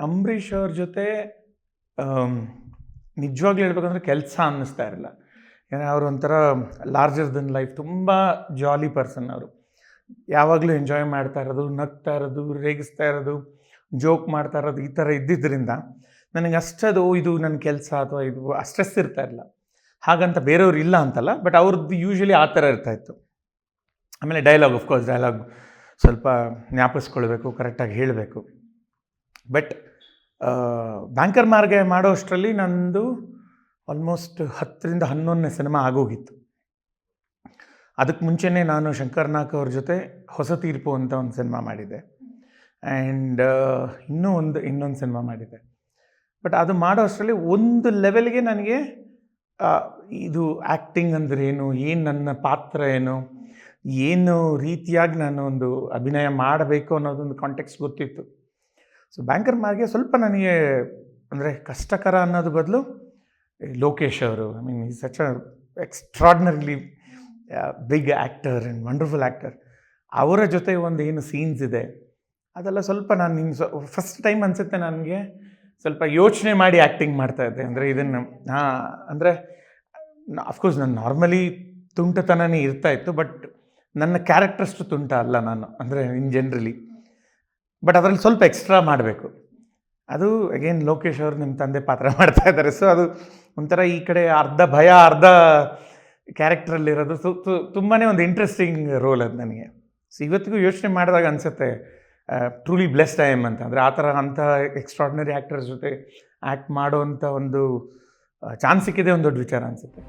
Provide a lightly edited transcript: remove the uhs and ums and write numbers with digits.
ಅಂಬರೀಷ್ ಅವ್ರ ಜೊತೆ ಆಮ್, ನಿಜವಾಗ್ಲೂ ಹೇಳ್ಬೇಕಂದ್ರೆ ಕೆಲಸ ಅನ್ನಿಸ್ತಾ ಇರಲಿಲ್ಲ. ಏನೇ ಅವರು ಒಂಥರ ಲಾರ್ಜರ್ ದೆನ್ ಲೈಫ್, ತುಂಬ ಜಾಲಿ ಪರ್ಸನ್ ಅವರು. ಯಾವಾಗಲೂ ಎಂಜಾಯ್ ಮಾಡ್ತಾ ಇರೋದು, ನಗ್ತಾ ಇರೋದು, ರೇಗಿಸ್ತಾ ಇರೋದು, ಜೋಕ್ ಮಾಡ್ತಾ ಇರೋದು, ಈ ಥರ ಇದ್ದಿದ್ದರಿಂದ ನನಗೆ ಅಷ್ಟದು ಇದು ನನ್ನ ಕೆಲಸ ಅಥವಾ ಇದು ಸ್ಟ್ರೆಸ್ ಇರ್ತಾ ಇರಲಿಲ್ಲ. ಹಾಗಂತ ಬೇರೆಯವ್ರು ಇಲ್ಲ ಅಂತಲ್ಲ, ಬಟ್ ಅವ್ರದ್ದು ಯೂಶ್ವಲಿ ಆ ಥರ ಇರ್ತಾಯಿತ್ತು. ಆಮೇಲೆ ಡೈಲಾಗ್, ಆಫ್ಕೋರ್ಸ್ ಡೈಲಾಗ್ ಸ್ವಲ್ಪ ಜ್ಞಾಪಿಸ್ಕೊಳ್ಬೇಕು, ಕರೆಕ್ಟಾಗಿ ಹೇಳಬೇಕು. ಬಟ್ ಬ್ಯಾಂಕರ್ ಮಾರ್ಗೆ ಮಾಡೋ ಅಷ್ಟರಲ್ಲಿ ನಂದು ಆಲ್ಮೋಸ್ಟ್ 10ರಿಂದ 11ನೇ ಸಿನಿಮಾ ಆಗೋಗಿತ್ತು. ಅದಕ್ಕೆ ಮುಂಚೆನೇ ನಾನು ಶಂಕರ್ ನಾಗ್ ಅವ್ರ ಜೊತೆ ಹೊಸ ತೀರ್ಪು ಅಂತ ಒಂದು ಸಿನಿಮಾ ಮಾಡಿದ್ದೆ. ಆ್ಯಂಡ್ ಇನ್ನೊಂದು ಸಿನಿಮಾ ಮಾಡಿದ್ದೆ. ಬಟ್ ಅದು ಮಾಡೋ ಅಷ್ಟರಲ್ಲಿ ಒಂದು ಲೆವೆಲ್ಗೆ ನನಗೆ ಇದು ಆ್ಯಕ್ಟಿಂಗ್ ಅಂದರೆ ಏನು ನನ್ನ ಪಾತ್ರ ಏನು ರೀತಿಯಾಗಿ ನಾನು ಒಂದು ಅಭಿನಯ ಮಾಡಬೇಕು ಅನ್ನೋದೊಂದು ಕಾಂಟೆಕ್ಸ್ಟ್ ಗೊತ್ತಿತ್ತು. ಸೊ ಬ್ಯಾಂಕರ್ ಮಾರ್ಗೆ ಸ್ವಲ್ಪ ನನಗೆ ಅಂದರೆ ಕಷ್ಟಕರ ಅನ್ನೋದು ಬದಲು ಲೋಕೇಶ್ ಅವರು, I mean is such a extraordinarily big actor and wonderful actor. ಅವರ ಜೊತೆ ಒಂದು ಏನು ಸೀನ್ಸ್ ಇದೆ ಅದೆಲ್ಲ ಸ್ವಲ್ಪ ನಾನು ಫಸ್ಟ್ ಟೈಮ್ ಅನಿಸುತ್ತೆ ನನಗೆ ಸ್ವಲ್ಪ ಯೋಚನೆ ಮಾಡಿ ಆ್ಯಕ್ಟಿಂಗ್ ಮಾಡ್ತಾಯಿದ್ದೆ. ಅಂದರೆ ಇದನ್ನು ಅಂದರೆ ಅಫ್ಕೋರ್ಸ್ ನಾನು ನಾರ್ಮಲಿ ತುಂಟತನನೇ ಇರ್ತಾಯಿತ್ತು, ಬಟ್ ನನ್ನ ಕ್ಯಾರೆಕ್ಟರ್ಷ್ಟು ತುಂಟ ಅಲ್ಲ ನಾನು, ಅಂದರೆ ಇನ್ ಜನರಲಿ. ಬಟ್ ಅದರಲ್ಲಿ ಸ್ವಲ್ಪ ಎಕ್ಸ್ಟ್ರಾ ಮಾಡಬೇಕು. ಅದು ಅಗೇನ್ ಲೋಕೇಶ್ ಅವರು ನಿಮ್ಮ ತಂದೆ ಪಾತ್ರ ಮಾಡ್ತಾ ಇದ್ದಾರೆ. ಸೊ ಅದು ಒಂಥರ ಈ ಕಡೆ ಅರ್ಧ ಭಯ ಅರ್ಧ ಕ್ಯಾರೆಕ್ಟ್ರಲ್ಲಿರೋದು ತುಂಬಾ ಒಂದು ಇಂಟ್ರೆಸ್ಟಿಂಗ್ ರೋಲ್ ಅದು ನನಗೆ. ಸೊ ಇವತ್ತಿಗೂ ಯೋಚನೆ ಮಾಡಿದಾಗ ಅನಿಸುತ್ತೆ ಟ್ರೂಲಿ ಬ್ಲೆಸ್ಡ್ ಐ ಎಮ್ ಅಂತ. ಅಂದರೆ ಆ ಥರ ಅಂಥ ಎಕ್ಸ್ಟ್ರಾರ್ಡಿನರಿ ಆ್ಯಕ್ಟರ್ಸ್ ಜೊತೆ ಆ್ಯಕ್ಟ್ ಮಾಡೋವಂಥ ಒಂದು ಚಾನ್ಸ್ ಸಿಕ್ಕಿದೆ, ಒಂದು ದೊಡ್ಡ ವಿಚಾರ ಅನಿಸುತ್ತೆ.